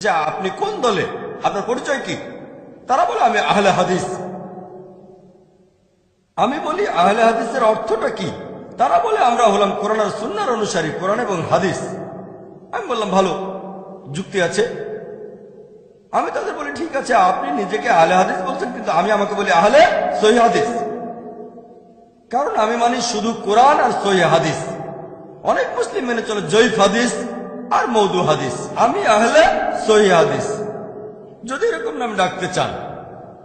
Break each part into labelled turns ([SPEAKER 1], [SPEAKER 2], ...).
[SPEAKER 1] যে আপনি কোন দলে, আপনার পরিচয় কি? তারা বলে আমি আহলে হাদিস। আমি বলি আহলে হাদিসের অর্থটা কি? তারা বলে আমরা হলাম কোরআন আর সুন্নাহর অনুসারী, কোরআন এবং হাদিস। আমি বললাম ভালো, যুক্তি আছে। আমি তাদের বলি ঠিক আছে, আপনি নিজেকে আহলে হাদিস বলছেন, কিন্তু আমি আমাকে বলি আহলে সহিহ হাদিস, কারণ আমি মানি শুধু কোরআন আর সহিহ হাদিস। অনেক মুসলিম মেনে চলে জয়ীফ হাদিস আর মওদু হাদিস। আমি আহলে সহিহ হাদিস। যদি এরকম নাম ডাকতে চান,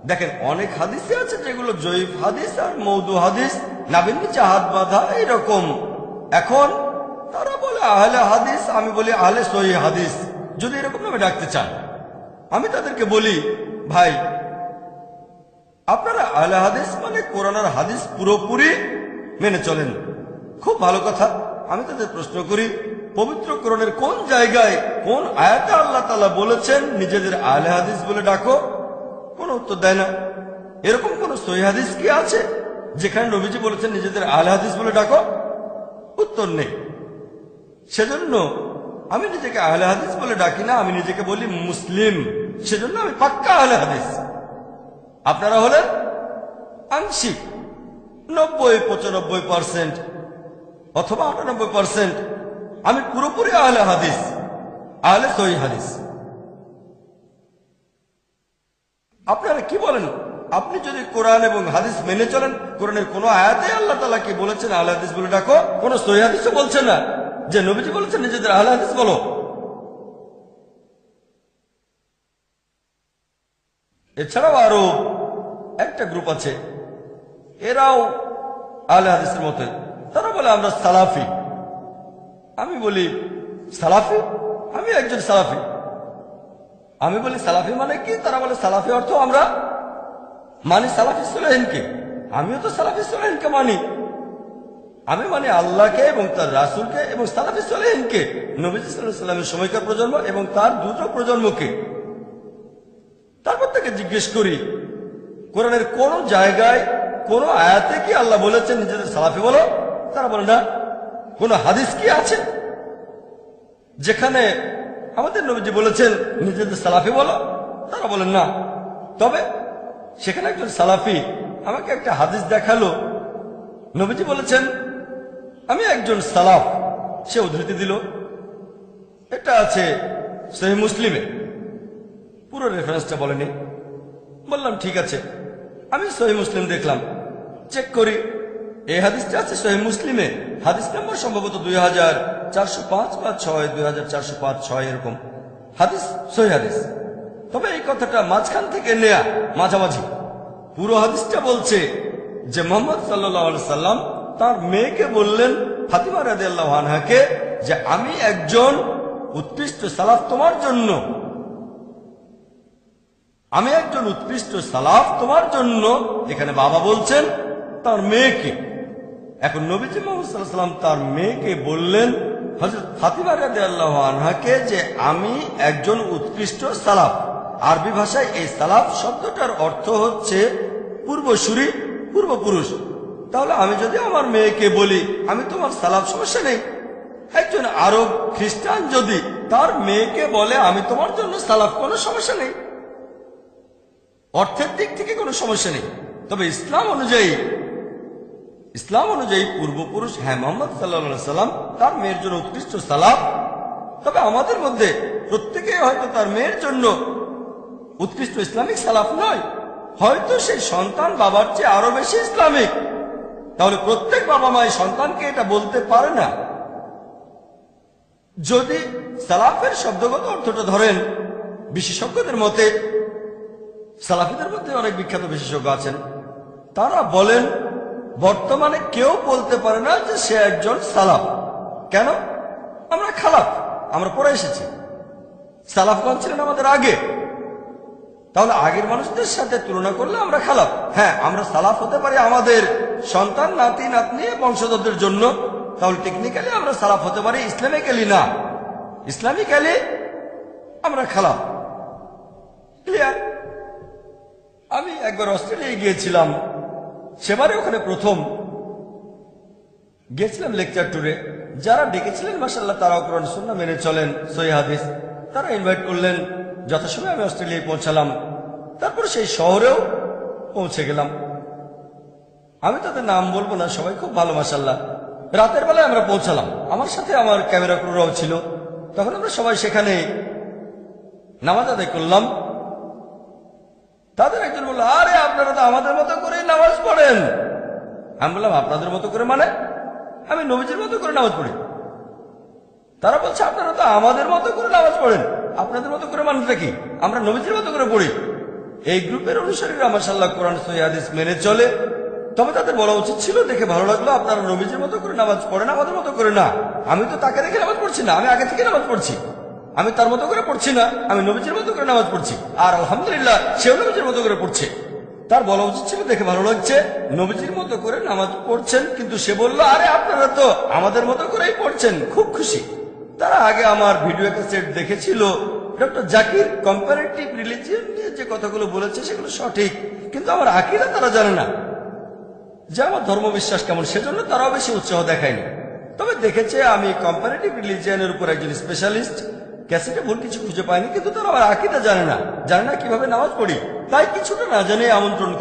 [SPEAKER 1] দেখেন অনেক হাদিসে আছে যেগুলো জয়ীফ হাদিস আর মওদু হাদিস, নাবির নিচে হাত বাঁধা এইরকম। এখন তারা বলে আহলে হাদিস, আমি বলি আহলে সহিহ হাদিস। যদি এরকম নামে ডাকতে চান, আমি তাদেরকে বলি ভাই, আপনারা আহলে হাদিস মানে কোরআন আর হাদিস পুরোপুরি মেনে চলেন, খুব ভালো কথা। আমি তাদের প্রশ্ন করি, পবিত্র কোরআনের কোন জায়গায় কোন আয়াতে আল্লাহ তাআলা বলেছেন নিজেদের আহলে হাদিস বলে ডাকো? কোন উত্তর দেয় না। এরকম কোন সহিহ হাদিস কি আছে যেখানে নবীজি বলেছেন নিজেদের আহলে হাদিস বলে ডাকো? উত্তর নেই। সেজন্য আমি নিজেকে আহলে হাদিস বলে ডাকি না, আমি নিজেকে বলি মুসলিম। সেজন্য আমি পাক্কা আহলে হাদিস। আপনারা হলেন আংশিক 90-95% অথবা 98%। আমি পুরোপুরি আহলে হাদিস, আহলে সহিহ হাদিস। আপনারা কি বলেন? আপনি যদি কোরআন এবং হাদিস মেনে চলেন, কোরআনের কোন আয়াতে আল্লাহ তাআলা কি বলেছেন আহলে হাদিস বলে ডাকো? কোন সহিহ হাদিসও বলছেন না যে নবীজি বলেছেন নিজেদের আহলে হাদিস বলো। এছাড়াও আরো একটা গ্রুপ আছে, এরাও আহলে হাদিসের মতো। তারা বলে আমরা সালাফি। আমি বলি সালাফি? আমি একজন সালাফি। আমি বলি সালাফি মানে কি? তারা বলে সালাফি অর্থ আমরা মানি সালাফি সালেহিনকে। আমিও তো সালাফি সালেহিনকে মানি। আমি মানি আল্লাহকে এবং তার রাসূলকে এবং সালাফি সালেহিনকে, নবীজি সাল্লাল্লাহু আলাইহি ওয়াসাল্লামের সময়কার প্রজন্ম এবং তার দ্রুত প্রজন্মকে। তারপর থেকে জিজ্ঞেস করি, কোরআনের কোন জায়গায় কোন আয়াতে কি আল্লাহ বলেছেন নিজেদের সালাফি বলো? তারা বলে না। কোন হাদিস কি আছে যেখানে আমাদের নবীজি বলেছেন নিজেদের সালাফি বলো? তারা বলেন না। তবে সেখানে একজন সালাফি আমাকে একটা হাদিস দেখালো, নবীজি বলেছেন আমি একজন সালাফ। সে উদ্ধৃতি দিল, এটা আছে সহিহ মুসলিমে, পুরো রেফারেন্সটা বলেনি। বললাম ঠিক আছে, আমি সহিহ মুসলিম দেখলাম, চেক করি। এই হাদিসটা আছে সহিহ মুসলিমে, হাদিস নম্বর সম্ভবত 2405 বা 6, 2405-6 এরকম হাদিস, সহিহ হাদিস। তবে এই কথাটা মাঝখান থেকে নেয়া, মাঝামাঝি। পুরো হাদিসটা বলছে যে মুহাম্মদ সাল্লাল্লাহু আলাইহি সাল্লাম তার মেয়েকে বললেন ফাতিমা রাদিয়াল্লাহু আনহাকে যে আমি একজন উৎকৃষ্ট সালাফ তোমার জন্য, আমি একজন উৎকৃষ্ট সালাফ তোমার জন্য। এখানে বাবা বলছেন তার মেয়েকে। এখন নবীজি মুহাম্মদ সাল্লাল্লাহু আলাইহি সাল্লাম তার মেয়েকে বললেন হযরত ফাতিমা রাদিয়াল্লাহু আনহাকে যে আমি একজন উৎকৃষ্ট সালাফ। আরবি ভাষায় এই সালাফ শব্দটার অর্থ হচ্ছে পূর্বসূরি, পূর্বপুরুষ। তাহলে আমি যদি আমার মেয়েকে বলি আমি তোমার সালাফ, সমস্যা নেই। একজন আরব খ্রিস্টান যদি তার মেয়েকে বলে আমি তোমার জন্য সালাফ, কোনো সমস্যা নেই। অর্থের দিক থেকে কোনো সমস্যা নেই। তবে ইসলাম অনুযায়ী পূর্বপুরুষ, হ্যাঁ, মুহাম্মদ সাল্লাল্লাহু আলাইহি সাল্লাম তার মেয়ের জন্য উৎকৃষ্ট সালাফ। তবে আমাদের মধ্যে প্রত্যেকেই হয়তো তার মেয়ের জন্য উৎকৃষ্ট ইসলামিক সালাফ নয়। হয়তো সেই সন্তান বাবার চেয়ে আরো বেশি ইসলামিক। তাহলে প্রত্যেক বাবা মা সন্তানকে এটা বলতে পারে না। যদি সালাফের শব্দগত অর্থটা ধরেন, বিশেষজ্ঞদের মতে, সালাফিদের মধ্যে অনেক বিখ্যাত বিশেষজ্ঞ আছেন, তারা বলেন বর্তমানে কেউ বলতে পারে না যে সে একজন সালাফ। কেন? আমরা খালাফ, আমরা পরে এসেছি। সালাফগণ ছিলেন আমাদের আগে। তাহলে আগের মানুষদের সাথে তুলনা করলে আমরা খালাফ। হ্যাঁ, আমরা সালাফ হতে পারি আমাদের সন্তান, নাতি নাতনি, বংশধরদের জন্য। তাহলে টেকনিক্যালি আমরা সালাফ হতে পারি, ইসলামিক্যালি না। ইসলামিক্যালি আমরা খালাফ। ক্লিয়ার? আমি একবার অস্ট্রেলিয়ায় গিয়েছিলাম, সেবারে ওখানে প্রথম গিয়েছিলাম লেকচার ট্যুরে। যারা ডেকেছিলেন মাশাআল্লাহ তারাও কোরআন সুন্নাহ মেনে চলেন, সহিহ হাদিস। তারা ইনভাইট করলেন যথাসময়ে আমি অস্ট্রেলিয়ায় পৌঁছালাম। তারপর সেই শহরেও পৌঁছে গেলাম। আমি তাদের নাম বলবো না, সবাই খুব ভালো মাশাআল্লাহ। রাতের বেলায় আমরা পৌঁছালাম, আমার সাথে আমার ক্যামেরা ক্রুরাও ছিল। তখন আমরা সবাই সেখানে নামাজ আদায় করলাম। তাদের একজন বলল, আরে আপনারা তো আমাদের মতো করে নামাজ পড়েন। আমি বললাম, আপনাদের মতো করে মানে? আমি নবীজির মতো করে নামাজ পড়ি। তারা বলছে, আপনারা তো আমাদের মতো করে নামাজ পড়েন, আপনাদের মতো করে মানেটা কি? আমরা নবীজির মতো করে পড়ি। এই গ্রুপের অনুসারীরা মাশাআল্লাহ কোরআন সহিহ হাদিস মেনে চলে। তবে তাদের বলা উচিত ছিল, দেখে ভালো লাগলো আপনারা নবীজির মতো করে নামাজ পড়েন, আমাদের মতো করে না। আমি তো তাকে দেখে নামাজ পড়ছি না, আমি আগে থেকে নামাজ পড়ছি। আমি তার মতো করে পড়ছি না, আমি নবীজির মতো করে নামাজ পড়ছি। আর আলহামদুলিল্লাহ সেও নবীজির মতো করে পড়ছে। তার বলা উচিত ছিল, দেখে ভালো লাগছে নবীজির মতো করে নামাজ পড়ছেন, কিন্তু সে বলল, আরে আপনারা তো আমাদের মতো করেই পড়ছেন। খুব খুশি। তারা আগে আমার ভিডিও ক্যাসেট দেখেছিল। ডক্টর জাকির কম্পারেটিভ রিলিজিয়ন নিয়ে যে কথাগুলো বলেছে সেগুলো সঠিক, কিন্তু আমার আকীদা তারা জানে না, যে আমার ধর্মবিশ্বাস কেমন। সেজন্য তারাও বেশি উৎসাহ দেখায়নি। তবে দেখেছে আমি কম্পারেটিভ রিলিজিয়নের উপর একজন স্পেশালিস্ট। ক্যাসেটে ভুল কিছু খুঁজে পায়নি, কিন্তু তারা আমার আকীদা জানে না কিভাবে নামাজ পড়ি। তাই কিছুটা না জানে আমন্ত্রণ